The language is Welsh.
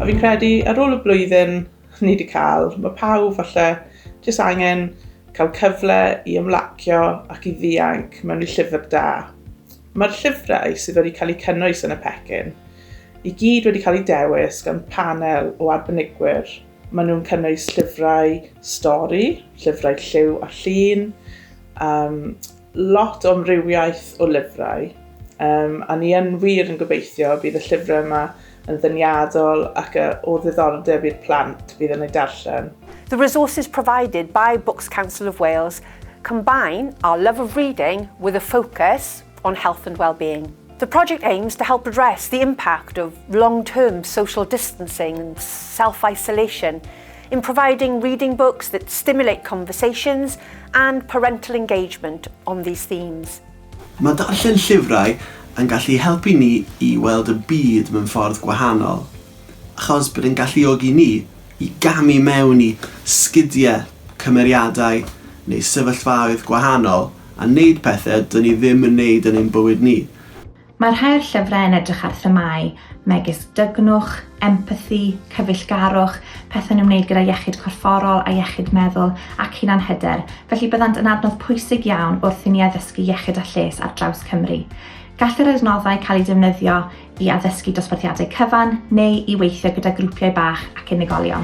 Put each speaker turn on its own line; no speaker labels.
fi'n credu ar ôl y blwyddyn ni wedi cael, mae pawb falle jyst angen cael cyfle i ymlacio ac i ddianc mewn i llyfr da. Mae'r llyfrau sydd wedi cael eu cynnwys yn y pecyn i gyd wedi cael eu dewis gan panel o arbenigwyr. Maen nhw'n cynnwys llyfrau stori, llyfrau lliw a llun, lot o amrywiaeth o lyfrau. A ni yn wir yn gobeithio bydd y llyfrau yma yn ddyniadol ac o ddiddordeb i'r plant bydd yn ei darllen.
The resources provided by Books Council of Wales combine our love of reading with a focus on health and well-being. The project aims to help address the impact of long-term social distancing and self-isolation in providing reading books that stimulate conversations and parental engagement on these themes.
Mae darllen llyfrau yn gallu helpu ni i weld y byd mewn ffordd gwahanol, achos bydd yn galluogi ni i gamu mewn i sgidiau, cymeriadau neu sefyllfaoedd gwahanol a wneud pethau dyn ni ddim yn wneud yn ein bywyd ni.
Mae'r rhai'r llyfrau yn edrych ar themâu megis dygnwch, empathi, cyfeillgarwch, pethau'n ymwneud gyda iechyd corfforol a iechyd meddwl ac hunanhyder, felly byddant yn adnodd pwysig iawn wrth i ni addysgu iechyd a lles ar draws Cymru. Gall yr adnoddau cael eu defnyddio i addysgu dosbarthiadau cyfan neu i weithio gyda grwpiau bach ac unigolion.